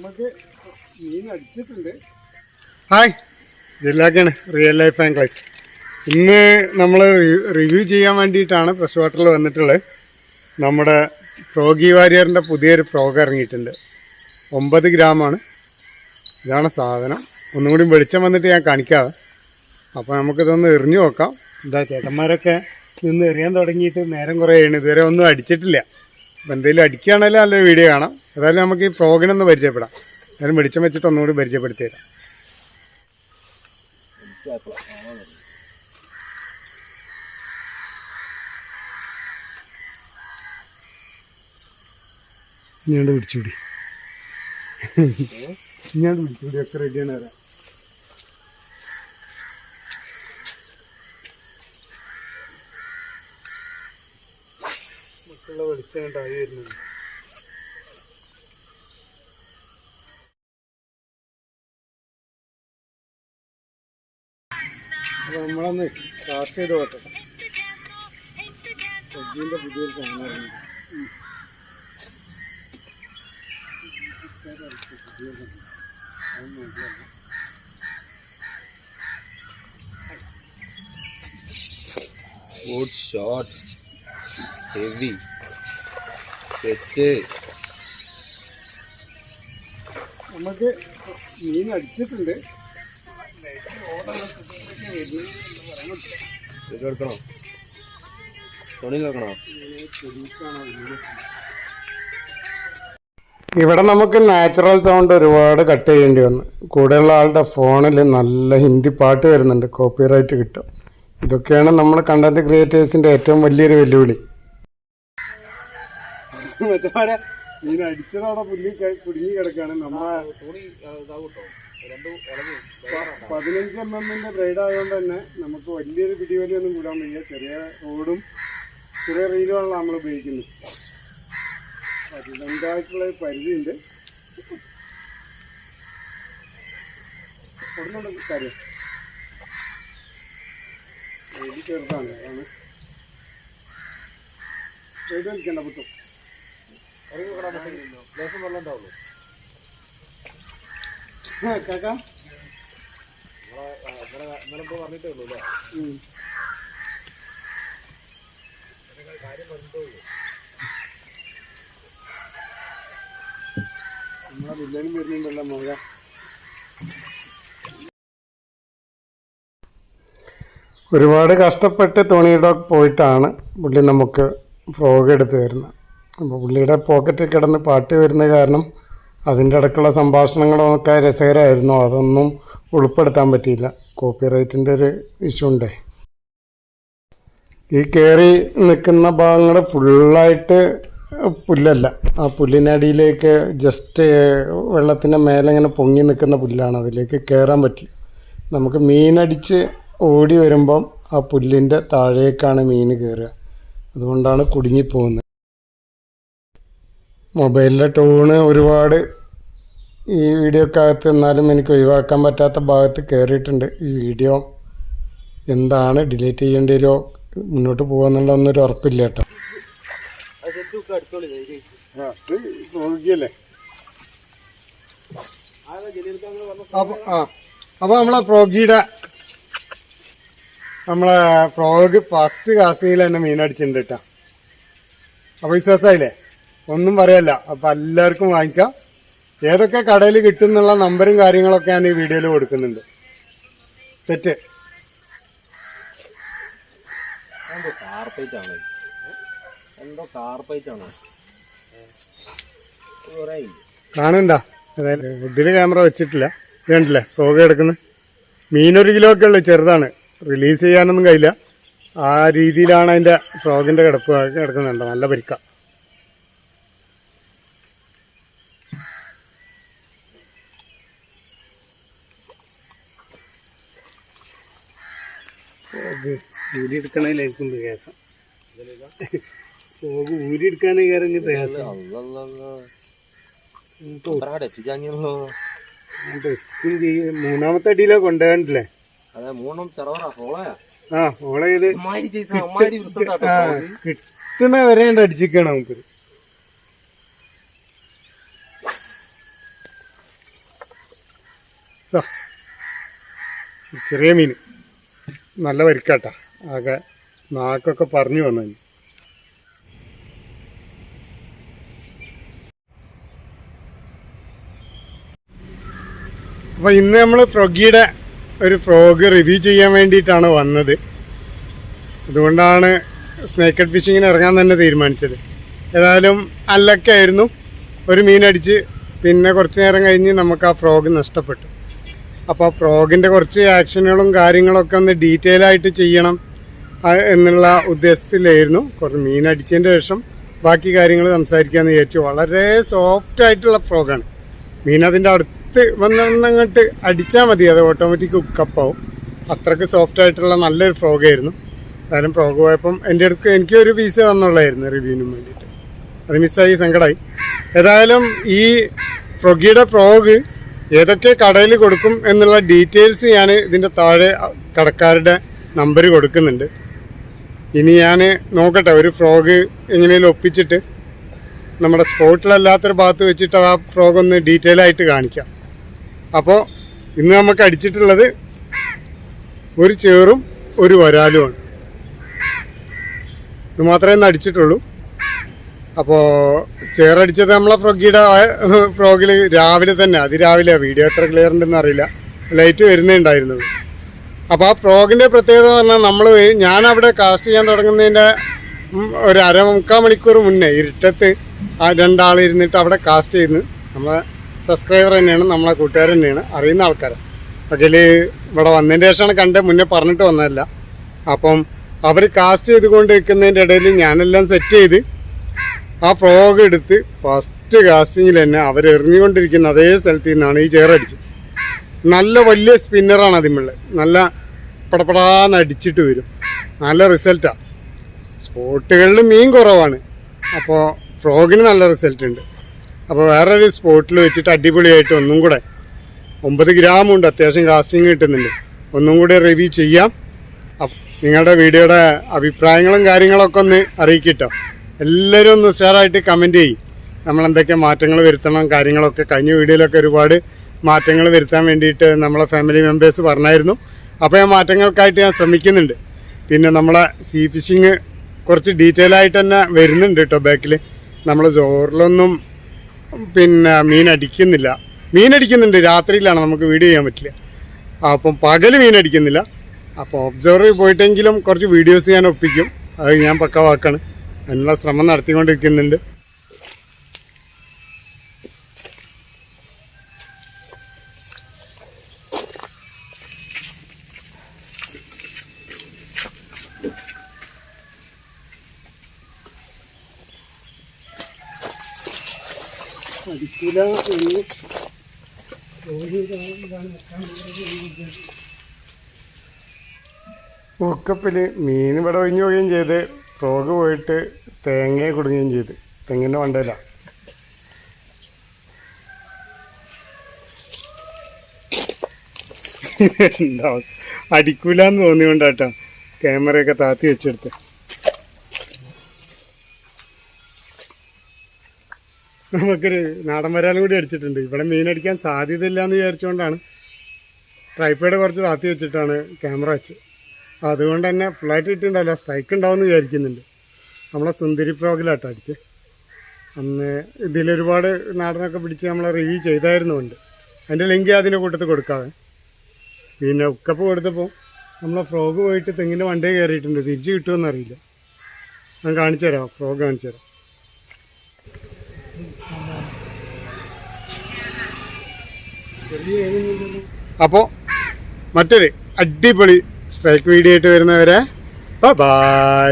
നമുക്ക് മീൻ അടിച്ചിട്ടുണ്ട്. ഹായ്, ജില്ലാക്കാണ് റിയൽ ലൈഫ് ആംഗ്ലേഴ്സ്. ഇന്ന് നമ്മൾ റിവ്യൂ ചെയ്യാൻ വേണ്ടിയിട്ടാണ് ഫ്രഷ് വാട്ടറിൽ വന്നിട്ടുള്ളത്. നമ്മുടെ പ്രോഗി വാരിയറിൻ്റെ പുതിയൊരു ഫ്രോഗ് ഇറങ്ങിയിട്ടുണ്ട്. 9 ഗ്രാമാണ്. ഇതാണ് സാധനം. ഒന്നും കൂടി വെളിച്ചം വന്നിട്ട് ഞാൻ കാണിക്കാം. അപ്പോൾ നമുക്കിതൊന്ന് എറിഞ്ഞു നോക്കാം. എന്താ ചേട്ടന്മാരൊക്കെ നിന്ന് എറിയാൻ തുടങ്ങിയിട്ട് നേരം കുറേ ആണ്. ഇതുവരെ ഒന്നും അടിച്ചിട്ടില്ല. അപ്പോൾ എന്തെങ്കിലും അടിക്കുകയാണെങ്കിലും നല്ലൊരു വീഡിയോ കാണാം. ഏതായാലും നമുക്ക് ഈ ഫ്രോഗിനൊന്ന് പരിചയപ്പെടാം. എന്നാലും വെളിച്ചം വെച്ചിട്ട് ഒന്നുകൂടി പരിചയപ്പെടുത്തി തരാം. ഇങ്ങോട്ട് പിടിച്ചുകൂടി ഒക്കെ റെഡിയാണ് വരാം. മക്കളുടെ വെളിച്ചം ഉണ്ടായി വരുന്നുണ്ട്. അപ്പോൾ നമ്മളൊന്ന് സ്റ്റാർട്ട് ചെയ്ത് പോട്ടെ. ഫ്രിഡ്ജിൻ്റെ പുതിയൊരു സാധനം ഇറങ്ങി. Good shot, heavy, set. നമുക്ക് മീൻ അടിച്ചിട്ടുണ്ട്. എടുക്കണോ, തുണിയിൽ വെക്കണോ? ഇവിടെ നമുക്ക് നാച്ചുറൽ സൗണ്ട് ഒരുപാട് കട്ട് ചെയ്യേണ്ടി വന്നു. കൂടെയുള്ള ആളുടെ ഫോണിൽ നല്ല ഹിന്ദി പാട്ട് വരുന്നുണ്ട്, കോപ്പിറൈറ്റ് കിട്ടും. ഇതൊക്കെയാണ് നമ്മൾ കണ്ടന്റ് ക്രിയേറ്റേഴ്സിൻ്റെ ഏറ്റവും വലിയൊരു വെല്ലുവിളി. മീൻ അടിച്ചതോടെ കുടുങ്ങി കിടക്കുകയാണ്. നമ്മളെ 15 mm ബ്രൈഡ് ആയതുകൊണ്ട് തന്നെ നമുക്ക് വലിയൊരു പിടിവലിയൊന്നും കൂടാൻ വയ്യ. ചെറിയ റോഡും ചെറിയ റീലുകളാണ് നമ്മൾ ഉപയോഗിക്കുന്നത്. അതിൻ്റെതായിട്ടുള്ള പരിധിയുണ്ട്. കാര്യം ഇത് ചെറുതാണ്. അതാണ് ഇത് കളിക്കണ്ട പുട്ടും വെള്ളം ഉണ്ടാവുള്ളൂ. കാക്ക പറഞ്ഞിട്ടേ ഉള്ളൂ അല്ലേ? കാര്യം പറഞ്ഞിട്ടേ ഉള്ളൂ. നമ്മളെ വില്ലനും വരുന്നുണ്ടല്ലോ മഴ. ഒരുപാട് കഷ്ടപ്പെട്ട് തുണിയുടെ പോയിട്ടാണ് പുള്ളി നമുക്ക് ഫ്രോഗ് എടുത്ത് തരുന്നത്. അപ്പോൾ പുള്ളിയുടെ പോക്കറ്റിൽ കിടന്ന് പാട്ട് വരുന്ന കാരണം അതിൻ്റെ ഇടയ്ക്കുള്ള സംഭാഷണങ്ങളൊക്കെ രസകരമായിരുന്നു. അതൊന്നും ഉൾപ്പെടുത്താൻ പറ്റിയില്ല, കോപ്പിറൈറ്റിൻ്റെ ഒരു ഇഷ്യൂ ഉണ്ടേ. ഈ കയറി നിൽക്കുന്ന ഭാഗങ്ങൾ ഫുള്ളായിട്ട് പുല്ലല്ല. ആ പുല്ലിനടിയിലേക്ക് ജസ്റ്റ് വെള്ളത്തിൻ്റെ മേലെ ഇങ്ങനെ പൊങ്ങി നിൽക്കുന്ന പുല്ലാണ്. അതിലേക്ക് കയറാൻ പറ്റില്ല. നമുക്ക് മീനടിച്ച് ഓടി വരുമ്പം ആ പുല്ലിൻ്റെ താഴേക്കാണ് മീൻ കയറുക. അതുകൊണ്ടാണ് കുടുങ്ങിപ്പോകുന്നത്. മൊബൈലിലെ ടൂണ് ഒരുപാട് ഈ വീഡിയോക്കകത്ത് എന്നാലും എനിക്ക് ഒഴിവാക്കാൻ പറ്റാത്ത ഭാഗത്ത് കയറിയിട്ടുണ്ട്. ഈ വീഡിയോ എന്താണ് ഡിലീറ്റ് ചെയ്യേണ്ടി വരുമോ മുന്നോട്ട് പോകുന്നുള്ളതൊന്നൊരു ഉറപ്പില്ല കേട്ടോ. അപ്പോൾ നമ്മളെ ഫ്രോഗ് ഫസ്റ്റ് കാസ്റ്റിങ്ങിൽ തന്നെ മീനടിച്ചിട്ടുണ്ട് കേട്ടോ. അപ്പോൾ വിശ്വാസമായില്ലേ, ഒന്നും പറയല്ല. അപ്പോൾ എല്ലാവർക്കും വാങ്ങിക്കാം. ഏതൊക്കെ കടയിൽ കിട്ടും എന്നുള്ള നമ്പറും കാര്യങ്ങളൊക്കെ ഞാൻ ഈ വീഡിയോയിൽ കൊടുക്കുന്നുണ്ട്. സെറ്റ് കാണണ്ട. അതായത് ഫുഡിൽ ക്യാമറ വെച്ചിട്ടില്ല. വേണ്ടില്ലേ ഫ്രോഗ് കിടക്കുന്നത്. മീനൊരു കിലോ ഒക്കെ ഉള്ളു, ചെറുതാണ്. റിലീസ് ചെയ്യാനൊന്നും കഴിയില്ല. ആ രീതിയിലാണ് അതിൻ്റെ ഫ്രോഗിൻ്റെ കിടക്കുന്നുണ്ട്. നല്ല പരിക്ക. ഊരിയെടുക്കണേലായിരിക്കും പ്രയാസം. ഊരിയെടുക്കാൻ കയറി പ്രയാസം. മൂന്നാമത്തെ അടിയിലോ കൊണ്ടുപോകണ്ടില്ലേ? ആ ഫോളോ ചെയ്ത് കിട്ടുന്ന വരെ അടിച്ചിരിക്കണം നമുക്ക്. ചെറിയ മീൻ നല്ല വരിക്കാട്ടാ, ആകെ നാക്കൊക്കെ പറഞ്ഞു വന്നു. അപ്പോൾ ഇന്ന് നമ്മൾ ഫ്രോഗിയുടെ ഒരു ഫ്രോഗ് റിവ്യൂ ചെയ്യാൻ വേണ്ടിയിട്ടാണ് വന്നത്. അതുകൊണ്ടാണ് സ്നേക്കഡ് ഫിഷിങ്ങിന് ഇറങ്ങാൻ തന്നെ തീരുമാനിച്ചത്. ഏതായാലും അല്ലക്കായിരുന്നു, ഒരു മീനടിച്ച് പിന്നെ കുറച്ച് നേരം കഴിഞ്ഞ് നമുക്ക് ആ ഫ്രോഗ് നഷ്ടപ്പെട്ടു. അപ്പോൾ ആ ഫ്രോഗിൻ്റെ കുറച്ച് ആക്ഷനുകളും കാര്യങ്ങളൊക്കെ ഒന്ന് ഡീറ്റെയിൽ ആയിട്ട് ചെയ്യണം എന്നുള്ള ഉദ്ദേശത്തിലായിരുന്നു. കുറച്ച് മീനടിച്ചതിൻ്റെ ശേഷം ബാക്കി കാര്യങ്ങൾ സംസാരിക്കാമെന്ന് വിചാരിച്ചു. വളരെ സോഫ്റ്റ് ആയിട്ടുള്ള ഫ്രോഗാണ്. മീൻ അതിൻ്റെ അടുത്ത് വന്നങ്ങോട്ട് അടിച്ചാൽ മതി, അത് ഓട്ടോമാറ്റിക് കുക്കപ്പാവും. അത്രയ്ക്ക് സോഫ്റ്റ് ആയിട്ടുള്ള നല്ലൊരു ഫ്രോഗായിരുന്നു. ഏതായാലും ഫ്രോഗ് പോയപ്പം എൻ്റെ അടുത്ത് എനിക്കൊരു പീസ് തന്നുള്ളായിരുന്നു റിവ്യൂവിനും വേണ്ടിയിട്ട്. അത് മിസ്സായി, സങ്കടമായി. ഏതായാലും ഈ ഫ്രോഗിയുടെ ഫ്രോഗ് ഏതൊക്കെ കടയിൽ കൊടുക്കും എന്നുള്ള ഡീറ്റെയിൽസ് ഞാൻ ഇതിൻ്റെ താഴെ കടക്കാരുടെ നമ്പർ കൊടുക്കുന്നുണ്ട്. ഇനി ഞാൻ നോക്കട്ടെ, ഒരു ഫ്രോഗ് എങ്ങനെയും ഒപ്പിച്ചിട്ട് നമ്മുടെ സ്പോട്ടിലല്ലാത്തൊരു ഭാഗത്ത് വെച്ചിട്ട് ആ ഫ്രോഗ് ഒന്ന് ഡീറ്റെയിൽ ആയിട്ട് കാണിക്കാം. അപ്പോൾ ഇന്ന് നമുക്ക് അടിച്ചിട്ടുള്ളത് ഒരു ചേറും ഒരു വരാലുമാണ്. ഇത് മാത്രമേ ഇന്ന് അടിച്ചിട്ടുള്ളൂ. അപ്പോൾ ചേറടിച്ചത് നമ്മളെ ഫ്രോഗിൽ രാവിലെ തന്നെ, അതിരാവിലെ, വീഡിയോ എത്ര ക്ലിയർ ഉണ്ടെന്ന് അറിയില്ല, ലൈറ്റ് വരുന്നേ ഉണ്ടായിരുന്നുള്ളൂ. അപ്പോൾ ആ ഫ്രോഗിൻ്റെ പ്രത്യേകത എന്ന് പറഞ്ഞാൽ ഞാനവിടെ കാസ്റ്റ് ചെയ്യാൻ തുടങ്ങുന്നതിൻ്റെ ഒരു മുക്കാൽ മണിക്കൂർ മുന്നേ ഇരുട്ടത്ത് ആ രണ്ടാളിരുന്നിട്ട് അവിടെ കാസ്റ്റ് ചെയ്യുന്നു. നമ്മളെ സബ്സ്ക്രൈബർ തന്നെയാണ്, നമ്മളെ കൂട്ടുകാർ തന്നെയാണ്, അറിയുന്ന ആൾക്കാർ. അതിൽ ഇവിടെ വന്നതിൻ്റെ ശേഷമാണ് കണ്ടത്, മുന്നേ പറഞ്ഞിട്ട് വന്നതല്ല. അപ്പം അവർ കാസ്റ്റ് ചെയ്തുകൊണ്ട് നിൽക്കുന്നതിൻ്റെ ഇടയിൽ ഞാനെല്ലാം സെറ്റ് ചെയ്ത് ആ ഫ്രോഗ് എടുത്ത് ഫസ്റ്റ് കാസ്റ്റിങ്ങിൽ തന്നെ അവരെറിഞ്ഞുകൊണ്ടിരിക്കുന്ന അതേ സ്ഥലത്ത് നിന്നാണ് ഈ ചേറടിച്ച്. നല്ല വലിയ സ്പിന്നറാണ് അതിമുള്ളത്, നല്ല പടപടാന്ന് അടിച്ചിട്ട് വരും, നല്ല റിസൾട്ടാണ്. സ്പോട്ടുകളിൽ മീൻ കുറവാണ്, അപ്പോൾ ഫ്രോഗിന് നല്ല റിസൾട്ട് ഉണ്ട്. അപ്പോൾ വേറൊരു സ്പോട്ടിൽ വെച്ചിട്ട് അടിപൊളിയായിട്ട് ഒന്നും കൂടെ 9 ഗ്രാമുണ്ട്, അത്യാവശ്യം കാസ്റ്റിങ് കിട്ടുന്നുണ്ട്. ഒന്നും കൂടെ റിവ്യൂ ചെയ്യാം. നിങ്ങളുടെ വീഡിയോയുടെ അഭിപ്രായങ്ങളും കാര്യങ്ങളൊക്കെ ഒന്ന് അറിയിക്കട്ടോ. എല്ലാവരും ഒന്ന് ഉഷാറായിട്ട് കമൻറ്റ് ചെയ്യും. നമ്മളെന്തൊക്കെ മാറ്റങ്ങൾ വരുത്തണം കാര്യങ്ങളൊക്കെ. കഴിഞ്ഞ വീഡിയോയിലൊക്കെ ഒരുപാട് മാറ്റങ്ങൾ വരുത്താൻ വേണ്ടിയിട്ട് നമ്മളെ ഫാമിലി മെമ്പേഴ്സ് പറഞ്ഞായിരുന്നു. അപ്പോൾ ആ മാറ്റങ്ങൾക്കായിട്ട് ഞാൻ ശ്രമിക്കുന്നുണ്ട്. പിന്നെ നമ്മളെ സീ ഫിഷിങ് കുറച്ച് ഡീറ്റെയിൽ ആയിട്ട് തന്നെ വരുന്നുണ്ട് കേട്ടോ. ബാക്കിൽ നമ്മൾ ജോറിലൊന്നും പിന്നെ മീനടിക്കുന്നുണ്ട്, രാത്രിയിലാണ് നമുക്ക് വീഡിയോ ചെയ്യാൻ പറ്റില്ല. അപ്പം പകൽ മീനടിക്കുന്നില്ല. അപ്പോൾ ഒബ്സർവറിൽ പോയിട്ടെങ്കിലും കുറച്ച് വീഡിയോസ് ഞാൻ ഒപ്പിക്കും. അത് ഞാൻ പക്കവാക്കാണ്, അതിനുള്ള ശ്രമം നടത്തിക്കൊണ്ടിരിക്കുന്നുണ്ട്. അടിക്കൂല മുക്കപ്പിൽ മീൻ ഇവിടെ ഒഴിഞ്ഞു പോവുകയും ചെയ്ത്, ഫ്രോഗ് പോയിട്ട് തേങ്ങയെ കൊടുക്കുകയും ചെയ്ത്, തെങ്ങിൻ്റെ മണ്ടയിലാണ്. എന്താ അവസ്ഥ, അടിക്കൂലെന്ന് തോന്നിയോണ്ടാട്ടോ ക്യാമറയൊക്കെ താത്തി വെച്ചെടുത്ത്. നമുക്കൊരു നാടൻ വരാലും കൂടി അടിച്ചിട്ടുണ്ട്. ഇവിടെ മീനടിക്കാൻ സാധ്യതയില്ല എന്ന് വിചാരിച്ചുകൊണ്ടാണ് ട്രൈപ്പോഡ് കുറച്ച് താത്തി വെച്ചിട്ടാണ് ക്യാമറ വെച്ച്. അതുകൊണ്ട് തന്നെ ഫ്ലൈറ്റ് ഇട്ടുണ്ടല്ലോ, സ്ട്രൈക്ക് ഉണ്ടാവുമെന്ന് വിചാരിക്കുന്നുണ്ട്. നമ്മളെ സുന്ദരി ഫ്രോഗിലാട്ടോ അടിച്ച്. അന്ന് ഇതിലൊരുപാട് നാടനൊക്കെ പിടിച്ച് നമ്മളെ റിവ്യൂ ചെയ്തായിരുന്നുണ്ട്. അതിൻ്റെ ലിങ്ക് അതിൻ്റെ കൂട്ടത്തിൽ കൊടുക്കാതെ. പിന്നെ ഉക്കപ്പ് കൊടുത്തപ്പോൾ നമ്മളെ ഫ്രോഗ് പോയിട്ട് തെങ്ങിൻ്റെ വണ്ടിയിൽ കയറിയിട്ടുണ്ട്. തിരിച്ച് കിട്ടുമെന്ന് അറിയില്ല. ഞാൻ കാണിച്ചു തരാം, ഫ്രോഗ് കാണിച്ചു തരാം. അപ്പോൾ മറ്റൊരു അടിപൊളി സ്ട്രൈക്ക് വീഡിയോ ആയിട്ട് വരുന്നവരെ ബൈ.